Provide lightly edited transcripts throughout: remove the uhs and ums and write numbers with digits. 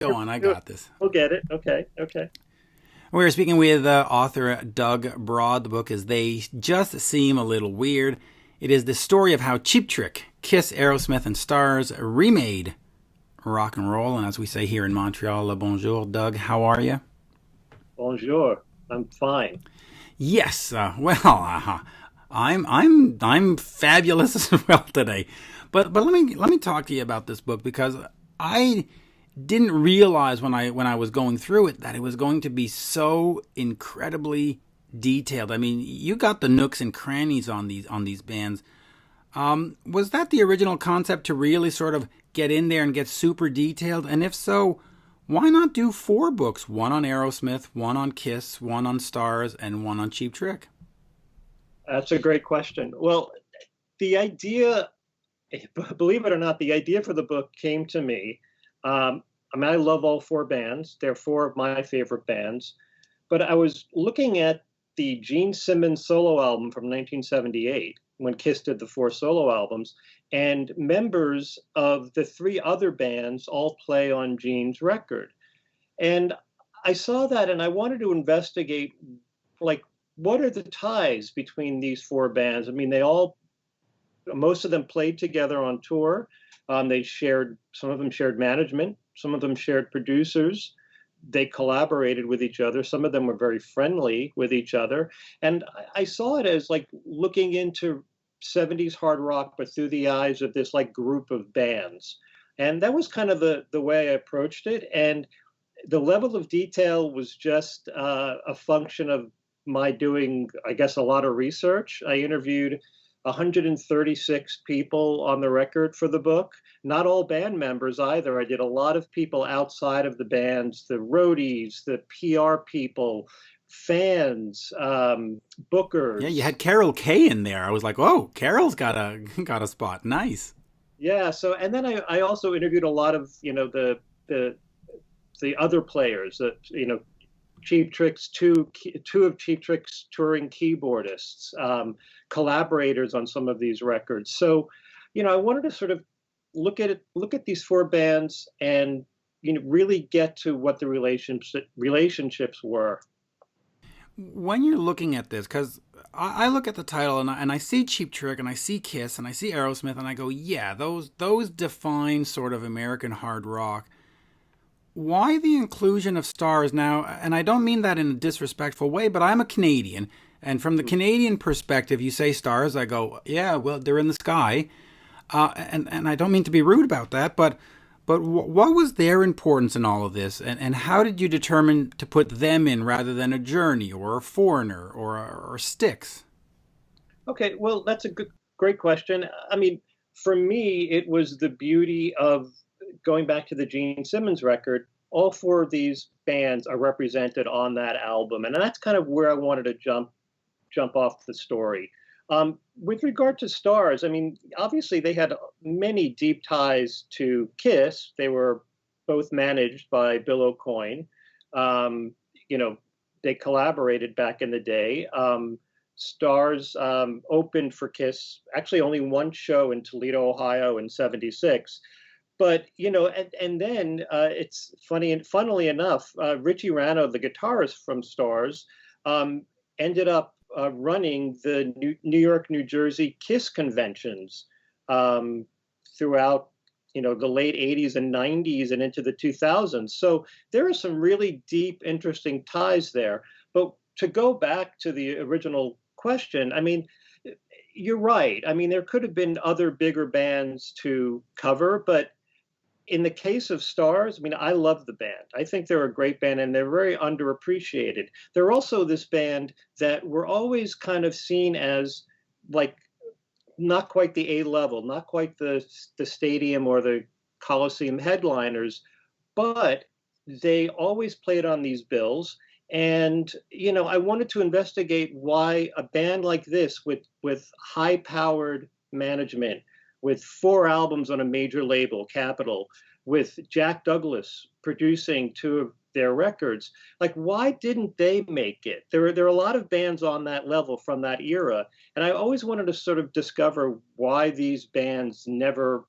Go on, I got this. We'll get it. Okay. Okay. We're speaking with author Doug Broad. The book is They Just Seem a Little Weird. It is the story of how Cheap Trick, Kiss, Aerosmith, and Starz remade rock and roll. And as we say here in Montreal, bonjour, Doug. How are you? Bonjour. I'm fine. Yes. I'm fabulous as well today. But let me talk to you about this book because I didn't realize when I was going through it that it was going to be so incredibly detailed. I mean, you got the nooks and crannies on these bands. Was that the original concept to really sort of get in there and get super detailed? And if so, why not do four books? One on Aerosmith, one on Kiss, one on Starz, and one on Cheap Trick. That's a great question. Well, the idea, believe it or not, the idea for the book came to me. I mean, I love all four bands. They're four of my favorite bands. But I was looking at the Gene Simmons solo album from 1978 when Kiss did the four solo albums, and members of the three other bands all play on Gene's record. And I saw that and I wanted to investigate, like, what are the ties between these four bands? I mean, most of them played together on tour. Some of them shared management, some of them shared producers. They collaborated with each other. Some of them were very friendly with each other. And I saw it as like looking into 70s hard rock, but through the eyes of this like group of bands. And that was kind of the way I approached it. And the level of detail was just a function of my doing, I guess, a lot of research. I interviewed 136 people on the record for the book. Not all band members either. I did a lot of people outside of the bands, the roadies, the PR people, fans, Yeah, you bookers. had Carol Kay in there. I was like, oh, Carol's got a got a spot. Nice. Yeah. So, and then I also interviewed a lot of, the the other players that, Cheap Trick's two of Cheap Trick's touring keyboardists, collaborators on some of these records. So, I wanted to sort of look at these four bands and really get to what the relationships were. When you're looking at this, because I look at the title and I see Cheap Trick and I see Kiss and I see Aerosmith and I go, yeah, those define sort of American hard rock. Why the inclusion of Starz now? And I don't mean that in a disrespectful way, but I'm a Canadian, and from the Canadian perspective, you say Starz, I go, yeah, well, they're in the sky, and I don't mean to be rude about that, but what was their importance in all of this, and how did you determine to put them in rather than a Journey or a Foreigner or Styx? Okay, well, that's a great question. I mean, for me, it was the beauty of going back to the Gene Simmons record. All four of these bands are represented on that album, and that's kind of where I wanted to jump off the story. With regard to Starz, I mean, obviously they had many deep ties to Kiss. They were both managed by Bill O'Coin. Um, you know, they collaborated back in the day. Starz opened for Kiss actually only one show in Toledo, Ohio in '76. But and then it's funny, and funnily enough, Richie Rano, the guitarist from Starz, ended up running the New York, New Jersey Kiss conventions um, throughout the late '80s and '90s and into the 2000s. So there are some really deep, interesting ties there. But to go back to the original question, I mean, you're right. I mean, there could have been other bigger bands to cover, but in the case of Starz, I mean, I love the band. I think they're a great band and they're very underappreciated. They're also this band that were always kind of seen as like not quite the A level, not quite the stadium or the Coliseum headliners, but they always played on these bills. And I wanted to investigate why a band like this, with high powered management, with four albums on a major label, Capitol, with Jack Douglas producing two of their records. Like, why didn't they make it? There are a lot of bands on that level from that era, and I always wanted to sort of discover why these bands never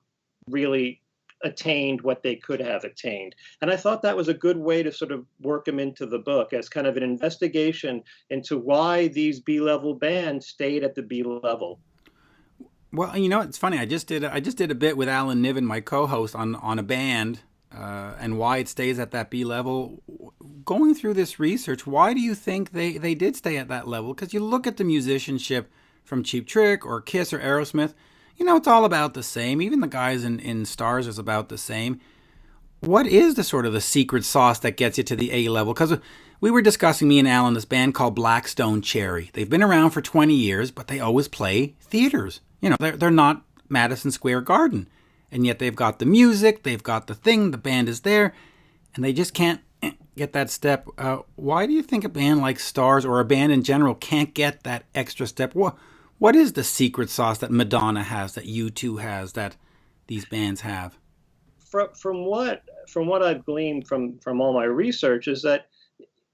really attained what they could have attained. And I thought that was a good way to sort of work them into the book as kind of an investigation into why these B-level bands stayed at the B level. Well, you know, it's funny. I just did a bit with Alan Niven, my co-host, on a band and why it stays at that B level. Going through this research, why do you think they did stay at that level? Because you look at the musicianship from Cheap Trick or Kiss or Aerosmith, you know, it's all about the same. Even the guys in Stars is about the same. What is the sort of the secret sauce that gets you to the A level? Because we were discussing, me and Alan, this band called Blackstone Cherry. They've been around for 20 years, but they always play theaters. You know, they're not Madison Square Garden. And yet they've got the music, they've got the thing, the band is there, and they just can't get that step. Why do you think a band like Stars or a band in general can't get that extra step? What is the secret sauce that Madonna has, that U2 has, that these bands have? From what I've gleaned from all my research is that,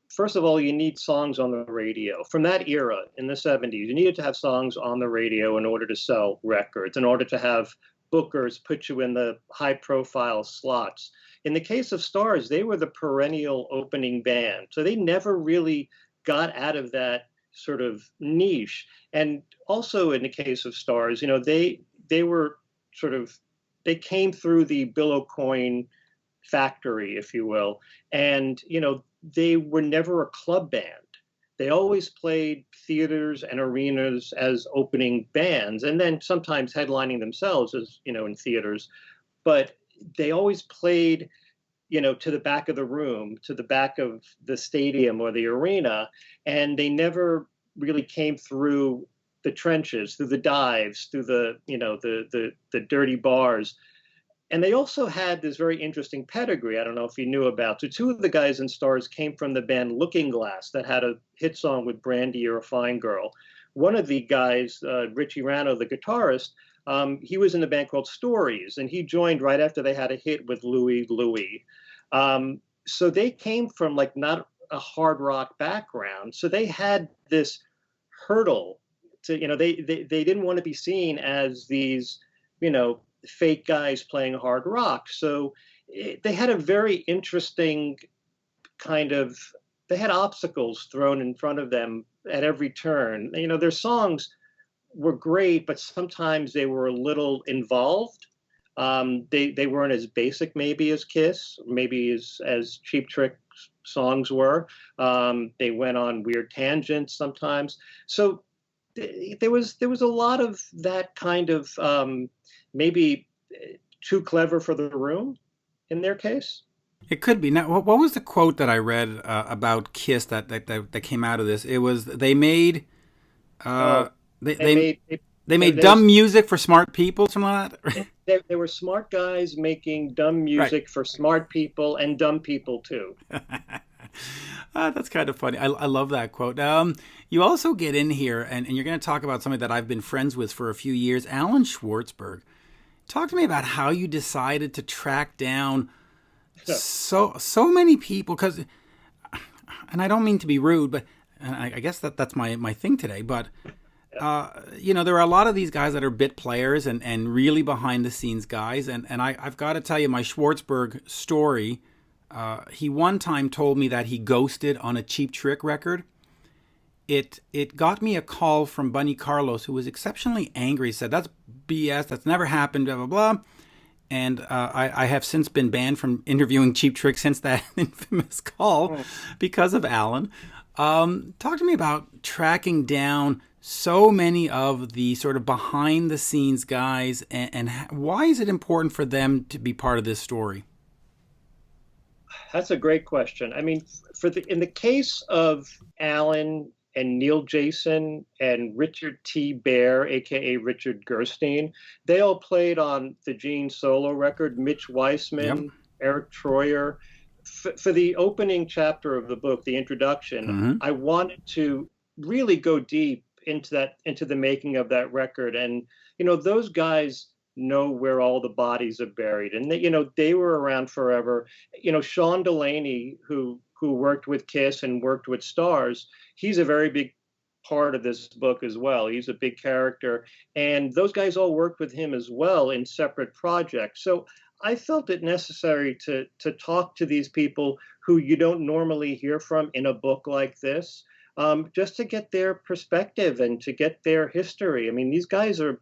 first of all, you need songs on the radio. From that era in the 70s, you needed to have songs on the radio in order to sell records, in order to have bookers put you in the high profile slots. In the case of Stars, they were the perennial opening band. So they never really got out of that sort of niche. And also in the case of Stars, you know, they were sort of, they came through the billow coin factory, if you will. And, you know, they were never a club band. They always played theaters and arenas as opening bands, and then sometimes headlining themselves as, you know, in theaters. But they always played, you know, to the back of the room, to the back of the stadium or the arena, and they never really came through the trenches, through the dives, through the, you know, the dirty bars. And they also had this very interesting pedigree. I don't know if you knew about. So two of the guys in Stars came from the band Looking Glass that had a hit song with Brandy You're a Fine Girl. One of the guys, Richie Rano, the guitarist, he was in the band called Stories, and he joined right after they had a hit with Louie Louie. So they came from like not a hard rock background. So they had this hurdle to, you know, they didn't want to be seen as these, you know, fake guys playing hard rock. So they had a very interesting kind of, they had obstacles thrown in front of them at every turn. You know, their songs were great, but sometimes they were a little involved. They weren't as basic maybe as Kiss, maybe as Cheap Trick songs were. They went on weird tangents sometimes. So there was a lot of that kind of maybe too clever for the room in their case. It could be. Now, what was the quote that I read about Kiss that came out of this? It was they made they made dumb music for smart people, something like that. They were smart guys making dumb music Right. for smart people and dumb people too. That's kind of funny. I love that quote. You also get in here, and you're going to talk about somebody that I've been friends with for a few years, Alan Schwartzberg. Talk to me about how you decided to track down so many people, because, and I don't mean to be rude, but and I guess that's my thing today, but you know, there are a lot of these guys that are bit players and really behind the scenes guys, and I've got to tell you my Schwartzberg story. He one time told me that he ghosted on a Cheap Trick record. It got me a call from Bunny Carlos, who was exceptionally angry. He said, "That's BS. That's never happened, blah, blah, blah." And I have since been banned from interviewing Cheap Trick since that infamous call because of Alan. Talk to me about tracking down so many of the sort of behind the scenes guys, and why is it important for them to be part of this story? That's a great question. I mean, in the case of Alan and Neil Jason and Richard T. Bear, aka Richard Gerstein, they all played on the Gene solo record. Mitch Weissman, Yep. Eric Troyer. For the opening chapter of the book, the introduction, I wanted to really go deep into the making of that record. And you know, those guys know where all the bodies are buried, and they, you know, they were around forever. You know, Sean Delaney, who worked with Kiss and worked with Stars, he's a very big part of this book as well. He's a big character, and those guys all worked with him as well in separate projects. So I felt it necessary to talk to these people who you don't normally hear from in a book like this, just to get their perspective and to get their history. I mean, these guys are,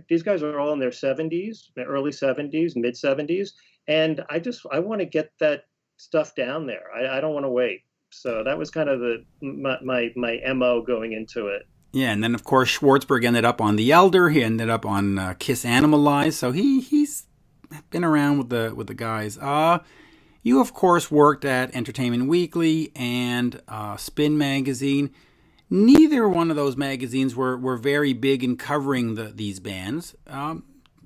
these guys are all in their 70s, their early 70s, mid 70s, and I want to get that stuff down there. I don't want to wait. So that was kind of my MO going into it. Yeah, and then of course Schwartzberg ended up on The Elder. He ended up on Kiss Animalize. So he's been around with the guys. You of course worked at Entertainment Weekly and Spin magazine. Neither one of those magazines were very big in covering these bands,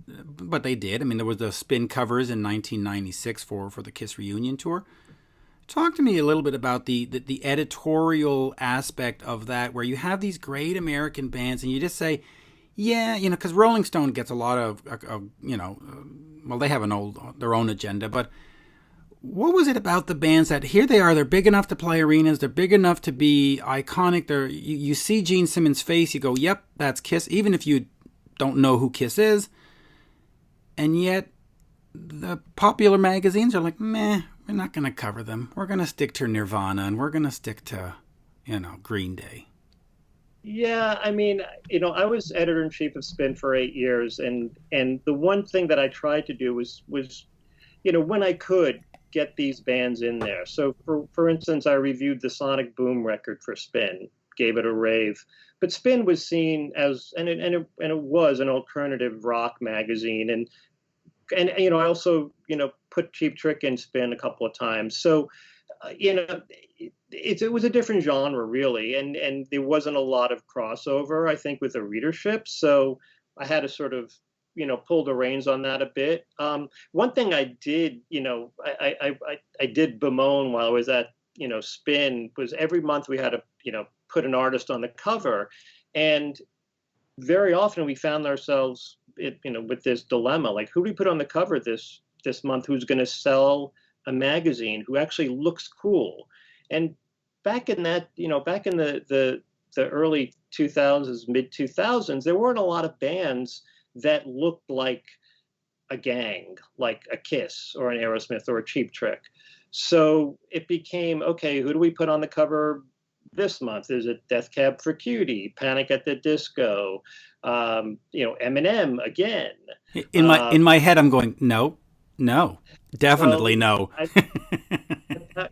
but they did. I mean, there was the Spin covers in 1996 for the Kiss reunion tour. Talk to me a little bit about the editorial aspect of that, where you have these great American bands, and you just say, yeah, because Rolling Stone gets a lot of, well, they have their own agenda, but what was it about the bands that here they are, they're big enough to play arenas, they're big enough to be iconic, you see Gene Simmons' face, you go, yep, that's Kiss, even if you don't know who Kiss is, and yet the popular magazines are like, meh, we're not going to cover them. We're going to stick to Nirvana, and we're going to stick to, Green Day. Yeah, I mean, I was editor in chief of Spin for 8 years, and the one thing that I tried to do was when I could get these bands in there. So for instance, I reviewed the Sonic Boom record for Spin, gave it a rave, but Spin was seen as and it was an alternative rock magazine, and I also put Cheap Trick in Spin a couple of times. So it was a different genre really, and there wasn't a lot of crossover, I think, with the readership. So I had to sort of pull the reins on that a bit. One thing I did, I did bemoan while I was at Spin, was every month we had to put an artist on the cover, and very often we found ourselves with this dilemma, like, who do we put on the cover this month who's going to sell a magazine, who actually looks cool? And back in the early 2000s, mid 2000s, there weren't a lot of bands that looked like a gang, like a Kiss or an Aerosmith or a Cheap Trick. So it became, okay, who do we put on the cover this month? Is it Death Cab for Cutie, Panic at the Disco, Eminem again? In my head, I'm going, no, definitely Well, no.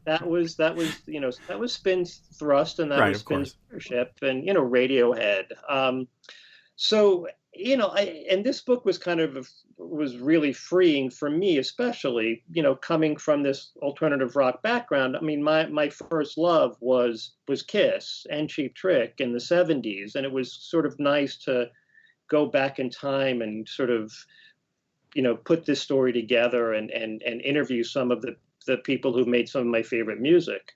that was Spin's thrust, and that Right, was of Spin's course. leadership, and Radiohead. So and this book was was really freeing for me, especially coming from this alternative rock background. I mean, my first love was Kiss and Cheap Trick in the '70s, and it was sort of nice to go back in time and sort of put this story together and interview some of the people who made some of my favorite music.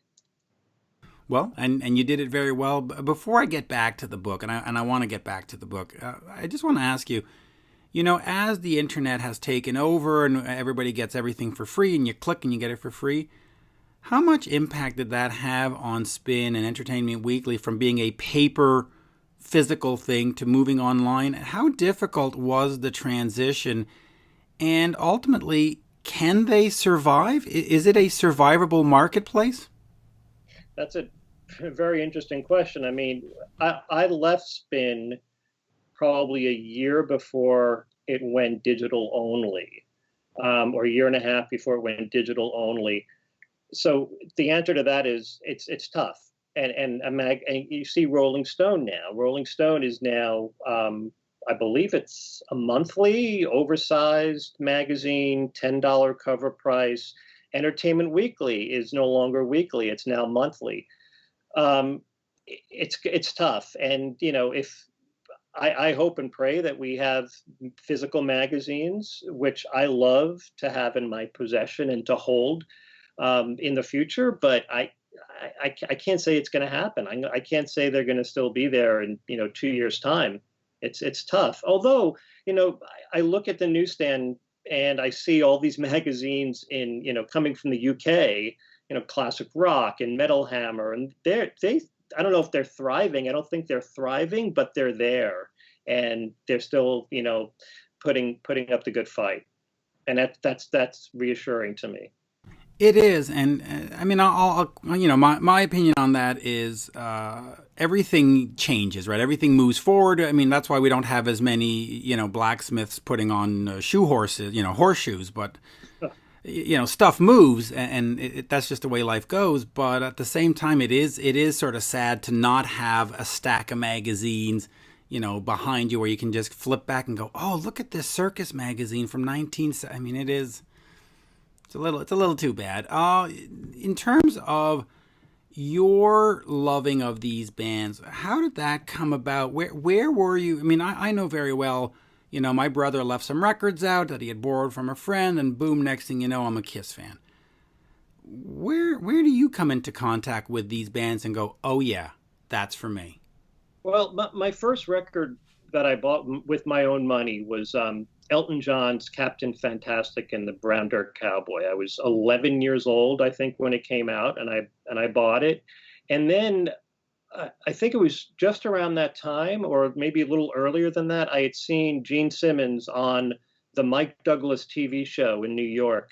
Well, and you did it very well. Before I get back to the book, and I want to get back to the book, I just want to ask you, as the internet has taken over and everybody gets everything for free, and you click and you get it for free, how much impact did that have on Spin and Entertainment Weekly from being a paper, physical thing to moving online? How difficult was the transition? And ultimately, can they survive? Is it a survivable marketplace? That's a very interesting question. I mean, I left Spin probably a year before it went digital only, or a year and a half before it went digital only. So the answer to that is it's tough. And you see Rolling Stone now. Rolling Stone is now, I believe it's a monthly, oversized magazine, $10 cover price. Entertainment Weekly is no longer weekly; it's now monthly. Um, it's tough, and if I hope and pray that we have physical magazines, which I love to have in my possession and to hold in the future, but I can't say it's going to happen. I can't say they're going to still be there in 2 years' time. It's tough. Although I look at the newsstand and I see all these magazines in coming from the UK, classic rock and Metal Hammer, and they I don't know if they're thriving. I don't think they're thriving, but they're there, and they're still putting up the good fight. and that's reassuring to me. It is, and I mean, my opinion on that is everything changes, right? Everything moves forward. I mean, that's why we don't have as many, blacksmiths putting on shoe horses, horseshoes. But stuff moves, and that's just the way life goes. But at the same time, it is sort of sad to not have a stack of magazines, behind you where you can just flip back and go, oh, look at this circus magazine from 19. I mean, it is. It's a little too bad. In terms of your loving of these bands, how did that come about? Where were you? I mean, I know very well. My brother left some records out that he had borrowed from a friend, and boom, next thing you know, I'm a Kiss fan. Where do you come into contact with these bands and go, oh yeah, that's for me? Well, my first record that I bought with my own money was Elton John's Captain Fantastic and the Brown Dirt Cowboy. I was 11 years old, I think, when it came out, and I bought it. And then I think it was just around that time, or maybe a little earlier than that, I had seen Gene Simmons on the Mike Douglas TV show in New York.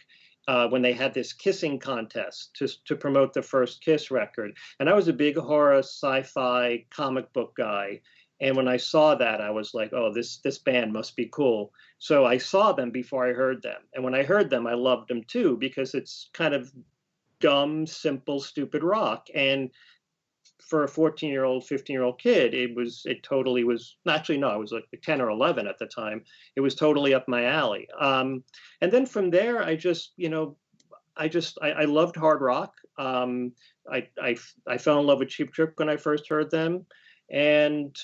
When they had this kissing contest to promote the first Kiss record. And I was a big horror, sci-fi, comic book guy. And when I saw that, I was like, oh, this band must be cool. So I saw them before I heard them. And when I heard them, I loved them too, because it's kind of dumb, simple, stupid rock. And for a 14-year-old, 15-year-old kid, it totally was, actually, no, I was like 10 or 11 at the time. It was totally up my alley. And then from there, I loved hard rock. I fell in love with Cheap Trick when I first heard them. And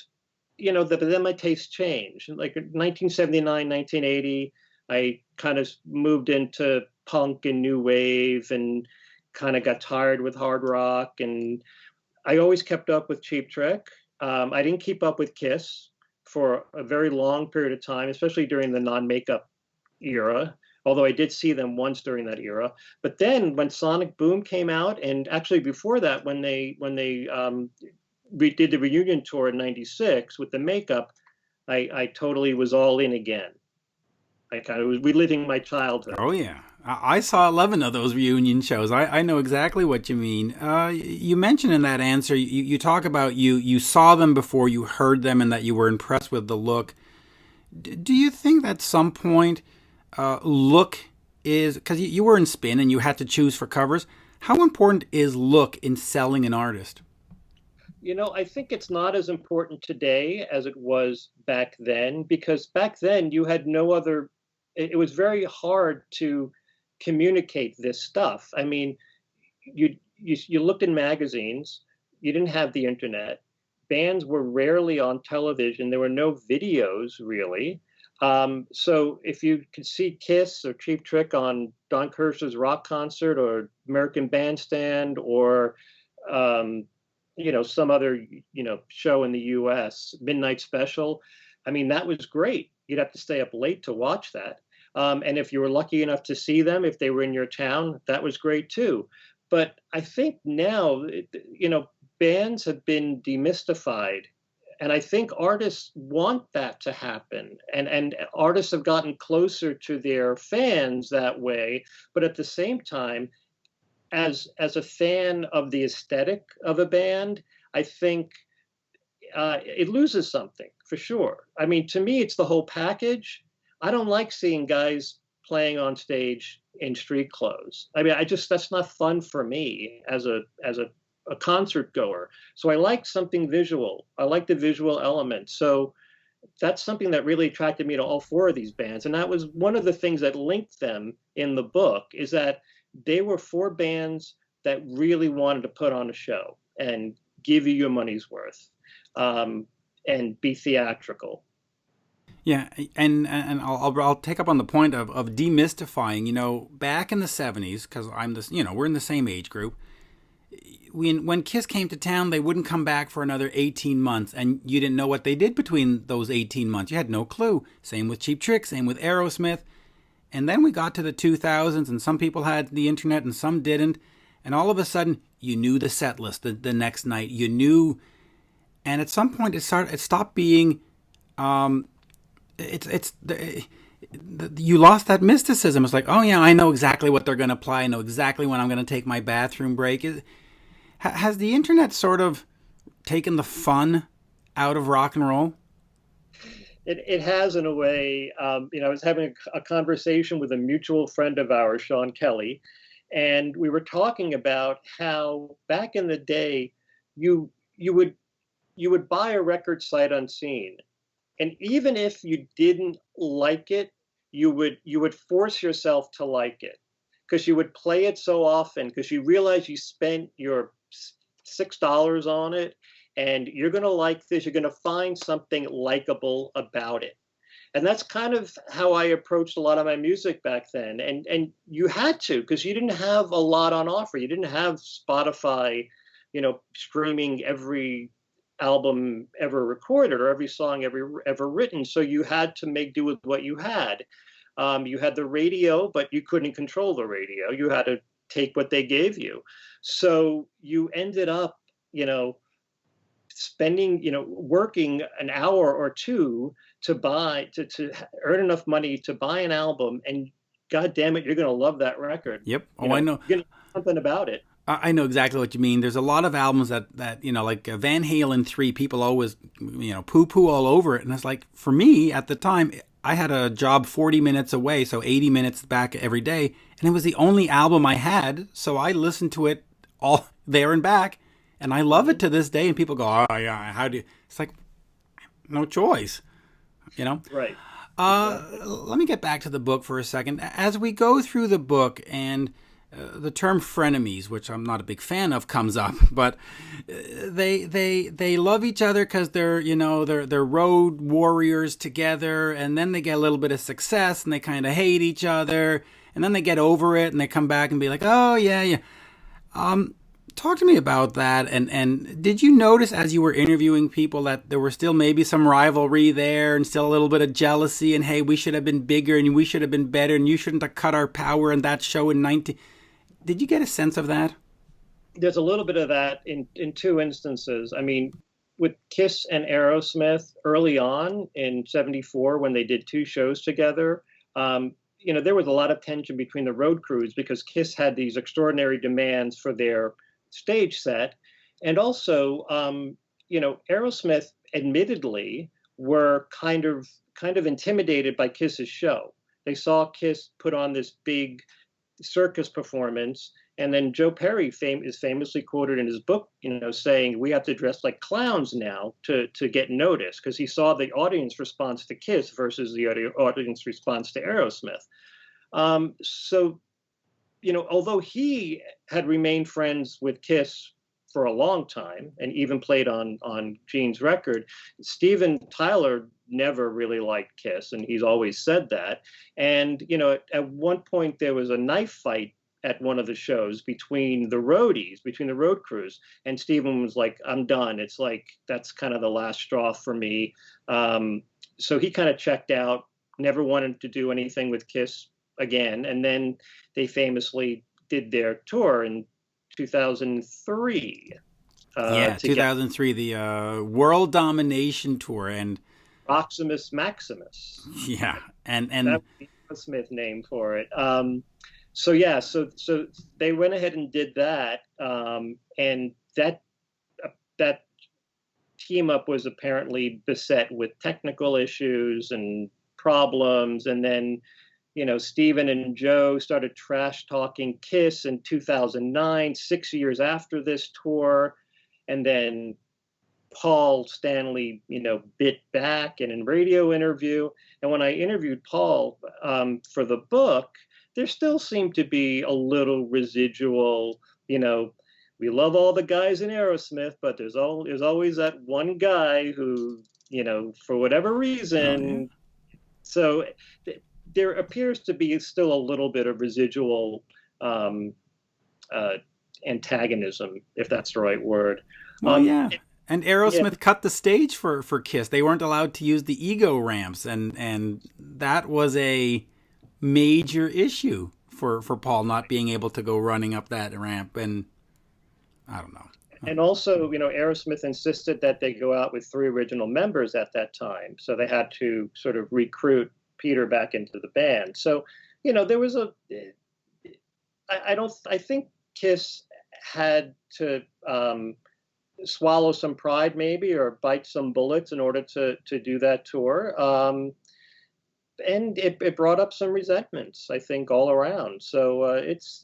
but then my taste changed. Like in 1979, 1980, I kind of moved into punk and new wave and kind of got tired with hard rock. And I always kept up with Cheap Trick. I didn't keep up with Kiss for a very long period of time, especially during the non-makeup era, although I did see them once during that era. But then when Sonic Boom came out, and actually before that, when they did the reunion tour in '96 with the makeup, I totally was all in again. I kind of was reliving my childhood. Oh yeah, I saw 11 of those reunion shows. I know exactly what you mean. You mentioned in that answer, you talk about you saw them before you heard them, and that you were impressed with the look. Do you think that at some point, look is, because you were in Spin and you had to choose for covers, how important is look in selling an artist? I think it's not as important today as it was back then, because back then you had no other, it was very hard to communicate this stuff. I mean, you looked in magazines, you didn't have the internet. Bands were rarely on television. There were no videos really. So if you could see Kiss or Cheap Trick on Don Kirshner's rock concert or American Bandstand or some other show in the US, Midnight Special, I mean, that was great. You'd have to stay up late to watch that. And if you were lucky enough to see them, if they were in your town, that was great too. But I think now, bands have been demystified. And I think artists want that to happen. And artists have gotten closer to their fans that way. But at the same time, as a fan of the aesthetic of a band, I think it loses something for sure. I mean, to me, it's the whole package. I don't like seeing guys playing on stage in street clothes. I mean, that's not fun for me as a concert goer. So I like something visual. I like the visual element. So that's something that really attracted me to all four of these bands. And that was one of the things that linked them in the book, is that they were four bands that really wanted to put on a show and give you your money's worth, and be theatrical. Yeah, and I'll take up on the point of demystifying. Back in the '70s, because I'm this, we're in the same age group. When Kiss came to town, they wouldn't come back for another 18 months, and you didn't know what they did between those 18 months. You had no clue. Same with Cheap Trick, same with Aerosmith. And then we got to the 2000s, and some people had the internet and some didn't. And all of a sudden, you knew the set list the next night. You knew, and at some point, it stopped being. you lost that mysticism. It's like, oh yeah, I know exactly what they're going to play. I know exactly when I'm going to take my bathroom break. Has the internet sort of taken the fun out of rock and roll? It has in a way. I was having a conversation with a mutual friend of ours, Sean Kelly, and we were talking about how back in the day, you you would you would buy a record sight unseen, and even if you didn't like it, you would force yourself to like it because you would play it so often because you realize you spent your $6 on it, and you're going to like this. You're going to find something likable about it. And that's kind of how I approached a lot of my music back then. And you had to, because you didn't have a lot on offer. You didn't have Spotify, streaming every album ever recorded or every song ever written. So you had to make do with what you had. You had the radio, but you couldn't control the radio. You had to take what they gave you. So you ended up, spending, working an hour or two to earn enough money to buy an album, and God damn it, you're going to love that record. Yep. Oh, I know. You're going to something about it. I know exactly what you mean. There's a lot of albums that like Van Halen 3, people always, poo-poo all over it. And it's like, for me, at the time, I had a job 40 minutes away, so 80 minutes back every day. And it was the only album I had, so I listened to it all there and back. And I love it to this day. And people go, oh, yeah, how do you? It's like, no choice, Right. Let me get back to the book for a second. As we go through the book and the term frenemies, which I'm not a big fan of, comes up, but they love each other because they're road warriors together, and then they get a little bit of success and they kind of hate each other, and then they get over it and they come back and be like, oh yeah. Talk to me about that. And did you notice as you were interviewing people that there were still maybe some rivalry there and still a little bit of jealousy and, hey, we should have been bigger and we should have been better and you shouldn't have cut our power in that show in 19... Did you get a sense of that? There's a little bit of that in two instances. I mean, with Kiss and Aerosmith early on in 74, when they did two shows together, there was a lot of tension between the road crews because Kiss had these extraordinary demands for their stage set. And also, Aerosmith admittedly were kind of intimidated by Kiss's show. They saw Kiss put on this big circus performance, and then Joe Perry is famously quoted in his book, saying we have to dress like clowns now to get noticed, because he saw the audience response to Kiss versus the audience response to Aerosmith. So although he had remained friends with Kiss for a long time and even played on Gene's record, Steven Tyler never really liked Kiss, and he's always said that. And, at one point there was a knife fight at one of the shows between the road crews, and Steven was like, I'm done. It's like, that's kind of the last straw for me. So he kind of checked out, never wanted to do anything with Kiss again. And then they famously did their tour in 2003. 2003, the World Domination Tour, and Proximus Maximus. Yeah, and that's the Smith name for it. So they went ahead and did that, and that team up was apparently beset with technical issues and problems, and then Steven and Joe started trash talking Kiss in 2009, 6 years after this tour. And then Paul Stanley, bit back in a radio interview. And when I interviewed Paul for the book, there still seemed to be a little residual, we love all the guys in Aerosmith, but there's always that one guy who, for whatever reason. So there appears to be still a little bit of residual antagonism, if that's the right word. And Aerosmith cut the stage for Kiss. They weren't allowed to use the ego ramps, and that was a major issue for Paul, not being able to go running up that ramp. And I don't know. And also, Aerosmith insisted that they go out with 3 original members at that time. So they had to sort of recruit Peter back into the band. So, there was I don't, I think Kiss had to swallow some pride maybe, or bite some bullets in order to do that tour. And it brought up some resentments, I think, all around. So it's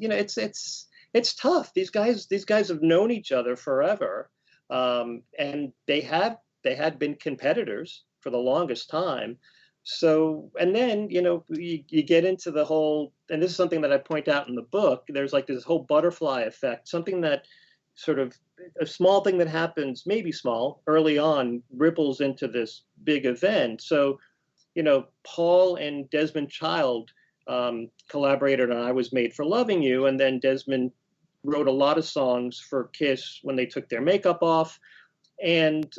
tough. These guys have known each other forever, and they had been competitors for the longest time. So, and then you get into the whole, and this is something that I point out in the book. There's like this whole butterfly effect, something that sort of a small thing that happens, maybe small, early on, ripples into this big event. So Paul and Desmond Child collaborated on "I Was Made for Loving You," and then Desmond wrote a lot of songs for Kiss when they took their makeup off. And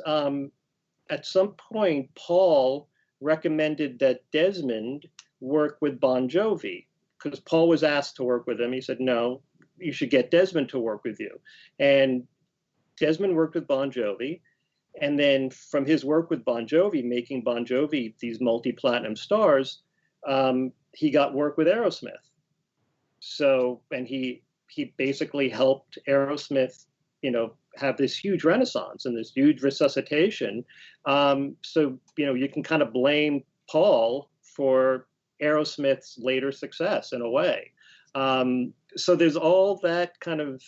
at some point, Paul recommended that Desmond work with Bon Jovi, because Paul was asked to work with him. He said, "No, you should get Desmond to work with you." And Desmond worked with Bon Jovi. And then from his work with Bon Jovi, making Bon Jovi these multi-platinum stars, he got work with Aerosmith. So, and he basically helped Aerosmith, have this huge renaissance and this huge resuscitation. So, you can kind of blame Paul for Aerosmith's later success in a way. So there's all that kind of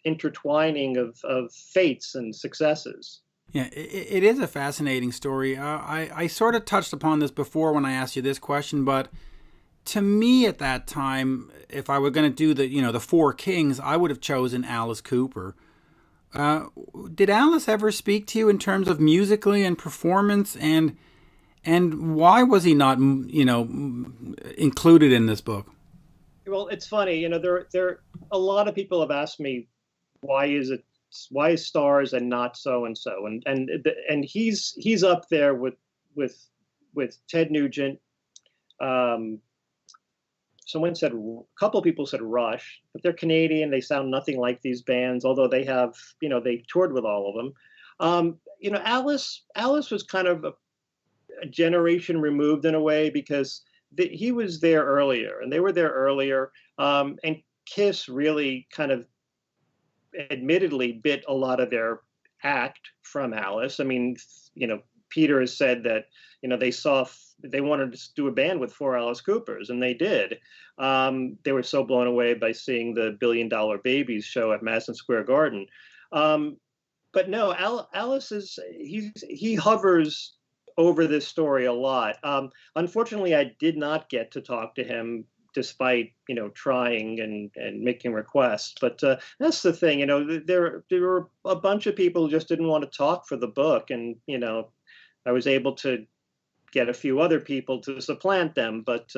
intertwining of fates and successes. Yeah, it is a fascinating story. I sort of touched upon this before when I asked you this question, but to me at that time, if I were going to do the Four Kings, I would have chosen Alice Cooper. Did Alice ever speak to you in terms of musically and performance, and why was he not included in this book? Well, it's funny, there a lot of people have asked me, why is Starz and not so and so, and he's up there with Ted Nugent. Someone said, a couple of people said Rush, but they're Canadian. They sound nothing like these bands, although they have, they toured with all of them. Alice was kind of a generation removed in a way, because he was there earlier and they were there earlier. And Kiss really kind of admittedly bit a lot of their act from Alice. I mean, Peter has said that, they wanted to do a band with four Alice Coopers, and they did. They were so blown away by seeing the $1 Billion Babies show at Madison Square Garden. But no, Alice he hovers over this story a lot. Unfortunately, I did not get to talk to him, despite trying and making requests. But that's the thing. There were a bunch of people who just didn't want to talk for the book, and I was able to get a few other people to supplant them. But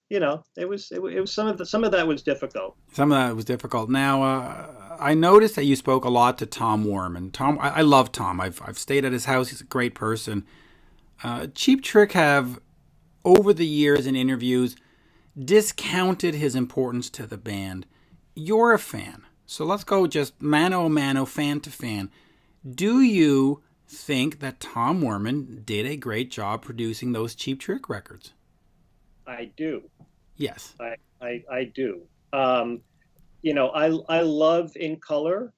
it was some of that was difficult. Some of that was difficult. Now, I noticed that you spoke a lot to Tom Worman. Tom, I love Tom. I've stayed at his house. He's a great person. Cheap Trick have, over the years in interviews, discounted his importance to the band. You're a fan, so let's go just mano a mano, fan to fan. Do you think that Tom Worman did a great job producing those Cheap Trick records? I do. Yes. I do. I love In Color.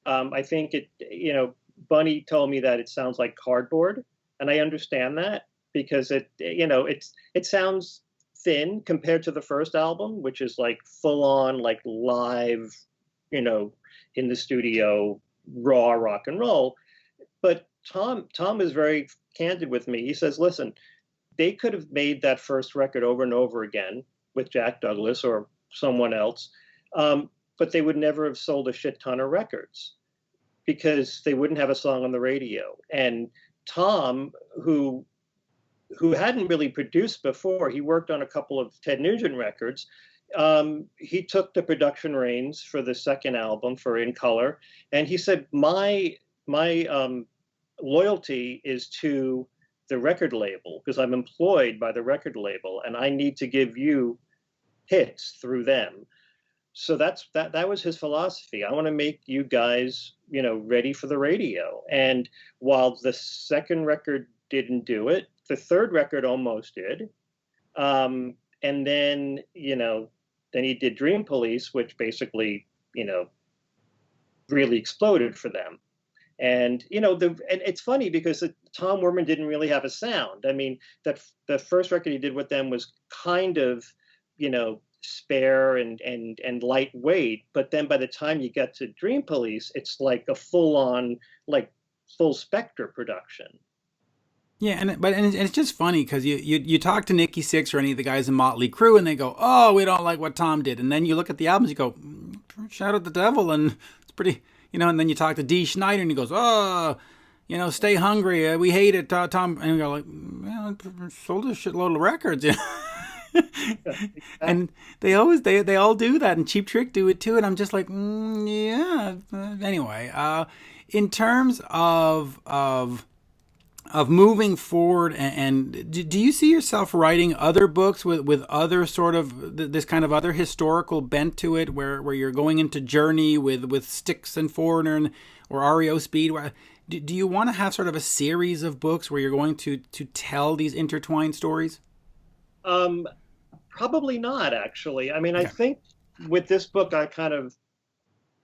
I think Bunny told me that it sounds like cardboard, and I understand that, because it sounds thin compared to the first album, which is like full on, like live, in the studio, raw rock and roll. But Tom is very candid with me. He says, listen, they could have made that first record over and over again with Jack Douglas or someone else, but they would never have sold a shit ton of records, because they wouldn't have a song on the radio. And Tom, who hadn't really produced before, he worked on a couple of Ted Nugent records. He took the production reins for the second album, for In Color, and he said, my loyalty is to the record label, because I'm employed by the record label, and I need to give you hits through them. So that was his philosophy. I want to make you guys, ready for the radio. And while the second record didn't do it, the third record almost did. And then, then he did Dream Police, which basically, really exploded for them. And and it's funny because Tom Werman didn't really have a sound. I mean, that the first record he did with them was kind of, spare and lightweight. But then by the time you get to Dream Police, it's like a full on, like, full spectre production. Yeah, and it's just funny because you talk to Nikki Sixx or any of the guys in Motley Crue, and they go, "Oh, we don't like what Tom did," and then you look at the albums, you go, "Shout at the devil," and it's pretty, And then you talk to Dee Schneider, and he goes, "Oh, Stay Hungry, we hate it, Tom," and you go like, sold a shitload of records," and they all do that, and Cheap Trick do it too, and I'm just like, yeah. Anyway, in terms of moving forward, and do you see yourself writing other books with other sort of this kind of other historical bent to it, where you're going into Journey with Styx and Foreigner or REO Speed? Do you want to have sort of a series of books where you're going to tell these intertwined stories? Probably not, actually. I mean, I Okay. think with this book, I kind of,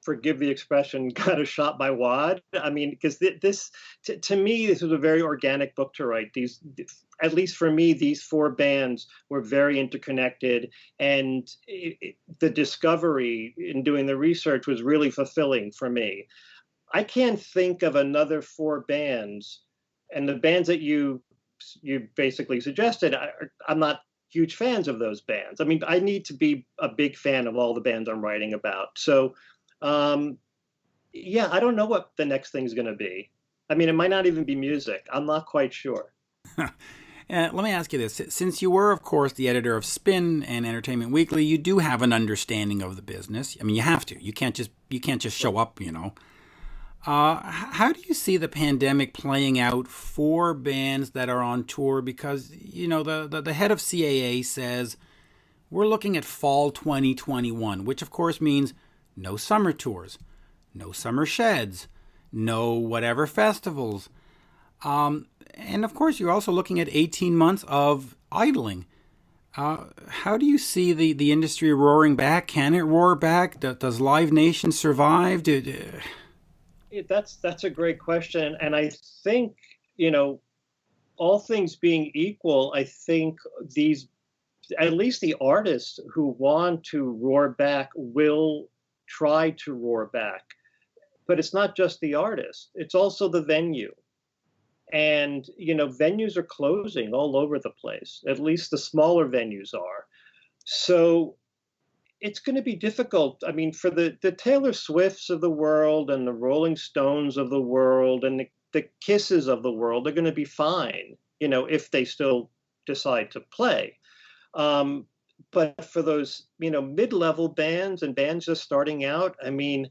forgive the expression, got a shot by wad. I mean, because this, to me, this was a very organic book to write. At least for me, these four bands were very interconnected, and the discovery in doing the research was really fulfilling for me. I can't think of another four bands, and the bands that you basically suggested, I'm not huge fans of those bands. I mean, I need to be a big fan of all the bands I'm writing about. So yeah, I don't know what the next thing's going to be. I mean, it might not even be music. I'm not quite sure. Let me ask you this: since you were, of course, the editor of Spin and Entertainment Weekly, you do have an understanding of the business. I mean, you have to. You can't just show up. How do you see the pandemic playing out for bands that are on tour? Because the head of CAA says we're looking at fall 2021, which of course means no summer tours, no summer sheds, no whatever festivals. And of course, you're also looking at 18 months of idling. How do you see the industry roaring back? Can it roar back? Does Live Nation survive? That's a great question, and I think, all things being equal, I think these, at least the artists who want to roar back, will try to roar back. But it's not just the artist, it's also the venue. And venues are closing all over the place. At least the smaller venues are. So it's going to be difficult. I mean, for the Taylor Swifts of the world and the Rolling Stones of the world and the Kisses of the world, they're going to be fine, if they still decide to play. But for those, mid-level bands and bands just starting out, I mean,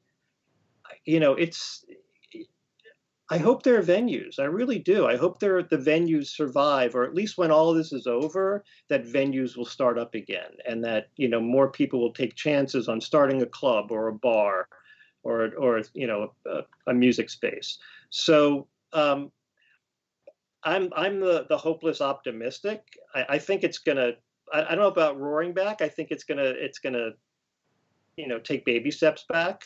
I hope there are venues. I really do. I hope the venues survive, or at least when all of this is over, that venues will start up again, and that more people will take chances on starting a club or a bar, or a music space. So I'm the hopeless optimistic. I think it's gonna. I don't know about roaring back. I think it's gonna take baby steps back.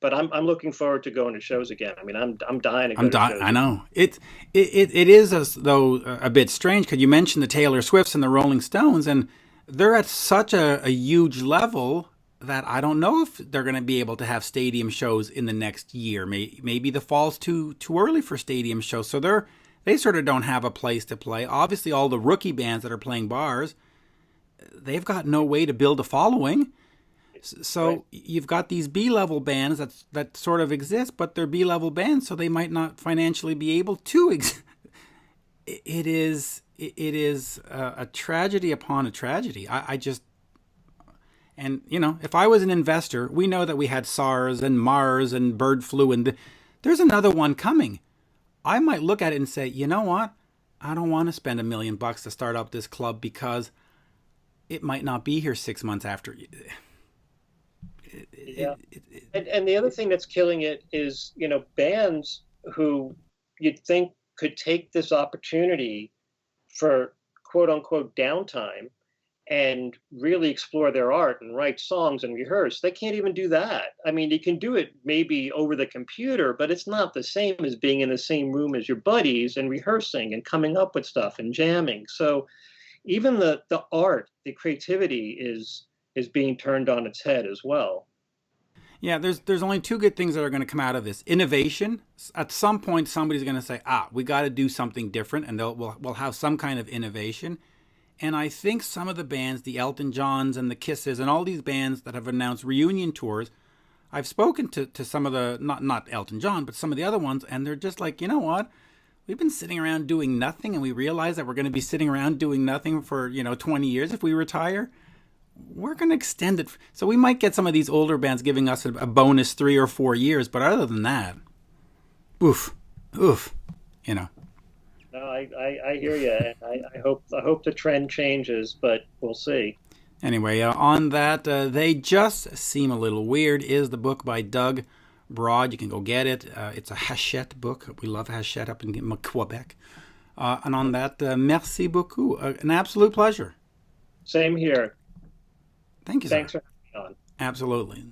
But I'm looking forward to going to shows again. I mean, I'm dying to go to shows. I know it is as though a bit strange because you mentioned the Taylor Swifts and the Rolling Stones, and they're at such a huge level that I don't know if they're going to be able to have stadium shows in the next year. Maybe the fall's too early for stadium shows, so they sort of don't have a place to play. Obviously, all the rookie bands that are playing bars, they've got no way to build a following. So right. You've got these B-level bands that sort of exist, but they're B-level bands, so they might not financially be able to exist. It is a tragedy upon a tragedy. I just, and if I was an investor, we know that we had SARS and MARS and bird flu, and there's another one coming. I might look at it and say, you know what? I don't want to spend $1 million to start up this club because it might not be here 6 months after. Yeah. And the other thing that's killing it is, bands who you'd think could take this opportunity for quote unquote downtime and really explore their art and write songs and rehearse. They can't even do that. I mean, you can do it maybe over the computer, but it's not the same as being in the same room as your buddies and rehearsing and coming up with stuff and jamming. So even the art, the creativity is being turned on its head as well. Yeah, there's only two good things that are going to come out of this: innovation. At some point, somebody's going to say, we got to do something different, and we'll have some kind of innovation. And I think some of the bands, the Elton Johns and the Kisses, and all these bands that have announced reunion tours, I've spoken to some of the not Elton John, but some of the other ones, and they're just like, you know what? We've been sitting around doing nothing, and we realize that we're going to be sitting around doing nothing for 20 years if we retire. We're going to extend it. So we might get some of these older bands giving us a bonus 3 or 4 years. But other than that, oof, oof, you know. No, I hear you. I hope the trend changes, but we'll see. Anyway, on that, They Just Seem a Little Weird is the book by Doug Broad. You can go get it. It's a Hachette book. We love Hachette up in Quebec. And on that, merci beaucoup. An absolute pleasure. Same here. Thank you, sir. Thanks for having me on. Absolutely.